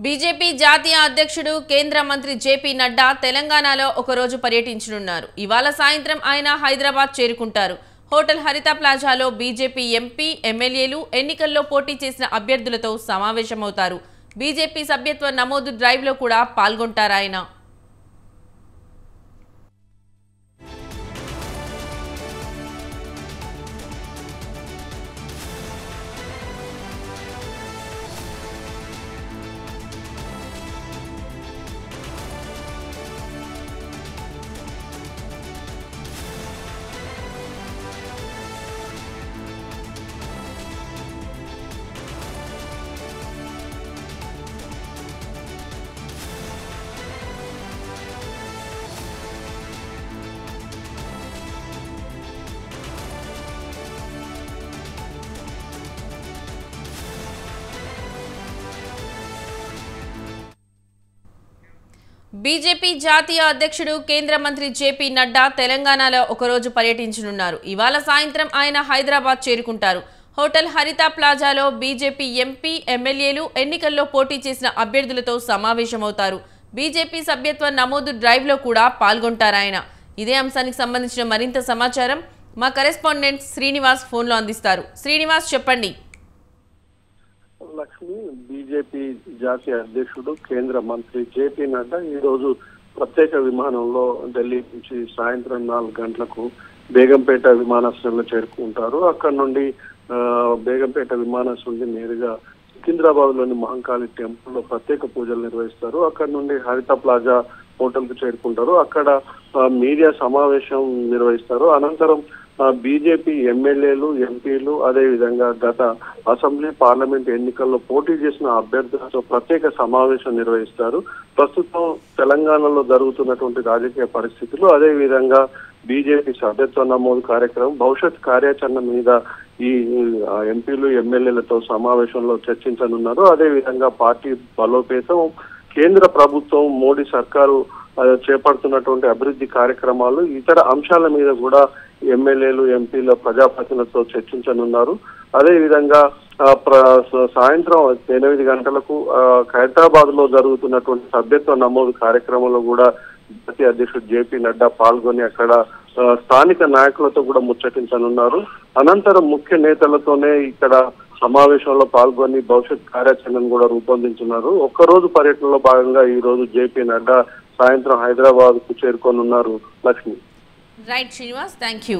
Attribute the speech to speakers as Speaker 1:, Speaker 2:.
Speaker 1: BJP జాతీయ అధ్యక్షుడు కేంద్ర మంత్రి జేపీ నడ్డా తెలంగాణలో ఒకరోజు పర్యటించనున్నారు. ఇవాళ సాయంత్రం ఆయన హైదరాబాద్ చేరుకుంటారు. హోటల్ హరిత ప్లాజాలో బీజేపీ ఎంపీ, ఎమ్మెల్యేలు ఎన్నికల్లో పోటీ చేసిన అభ్యర్థులతో సమావేశమవుతారు. బీజేపీ సభ్యత్వ నమోదు డ్రైవ్లో కూడా పాల్గొంటారాయన. బీజేపీ జాతీయ అధ్యక్షుడు కేంద్ర మంత్రి జేపీ నడ్డా తెలంగాణలో ఒకరోజు పర్యటించనున్నారు. ఇవాళ సాయంత్రం ఆయన హైదరాబాద్ చేరుకుంటారు. హోటల్ హరిత ప్లాజాలో బీజేపీ ఎంపీ, ఎమ్మెల్యేలు ఎన్నికల్లో పోటీ చేసిన అభ్యర్థులతో సమావేశమవుతారు. బీజేపీ సభ్యత్వ నమోదు డ్రైవ్లో కూడా పాల్గొంటారాయన. ఇదే అంశానికి సంబంధించిన మరింత సమాచారం మా కరెస్పాండెంట్ శ్రీనివాస్ ఫోన్లో అందిస్తారు. శ్రీనివాస్, చెప్పండి.
Speaker 2: లక్ష్మి, బీజేపీ జాతీయ అధ్యక్షుడు కేంద్ర మంత్రి జేపీ నడ్డా ఈ రోజు ప్రత్యేక విమానంలో ఢిల్లీ నుంచి సాయంత్రం 4 గంటలకు బేగంపేట విమానాశ్రయంలో చేరుకుంటారు. అక్కడ నుండి బేగంపేట విమానాశ్రయం నుండి నేరుగా సికింద్రాబాద్ లోని మహంకాళి టెంపుల్ లో ప్రత్యేక పూజలు నిర్వహిస్తారు. అక్కడ నుండి హరిత ప్లాజా హోటల్ కు చేరుకుంటారు. అక్కడ మీడియా సమావేశం నిర్వహిస్తారు. అనంతరం బీజేపీ ఎమ్మెల్యేలు, ఎంపీలు, అదే విధంగా గత అసెంబ్లీ, పార్లమెంట్ ఎన్నికల్లో పోటీ చేసిన అభ్యర్థులతో ప్రత్యేక సమావేశం నిర్వహిస్తారు. ప్రస్తుతం తెలంగాణలో జరుగుతున్నటువంటి రాజకీయ పరిస్థితులు, అదే విధంగా బీజేపీ సభ్యత్వ నమోదు కార్యక్రమం, భవిష్యత్ కార్యాచరణ మీద ఈ ఎంపీలు, ఎమ్మెల్యేలతో సమావేశంలో చర్చించనున్నారు. అదే విధంగా పార్టీ బలోపేతం, కేంద్ర ప్రభుత్వం, మోడీ సర్కారు చేపడుతున్నటువంటి అభివృద్ధి కార్యక్రమాలు, ఇతర అంశాల మీద కూడా ఎమ్మెల్యేలు, ఎంపీల, ప్రజాప్రతినిధులతో చర్చించనున్నారు. అదే విధంగా సాయంత్రం 8 గంటలకు హైదరాబాద్ లో జరుగుతున్నటువంటి సభ్యత్వ నమోదు కార్యక్రమంలో కూడా జాతీయ అధ్యక్షుడు జేపీ నడ్డా పాల్గొని అక్కడ స్థానిక నాయకులతో కూడా ముచ్చటించనున్నారు. అనంతరం ముఖ్య నేతలతోనే ఇక్కడ సమావేశంలో పాల్గొని భవిష్యత్ కార్యాచరణను కూడా రూపొందించున్నారు. ఒక్కరోజు పర్యటనలో భాగంగా ఈ రోజు జేపీ నడ్డా సాయంత్రం హైదరాబాద్ కు చేరుకోనున్నారు. Lakshmi.
Speaker 1: Right Srinivas, thank you.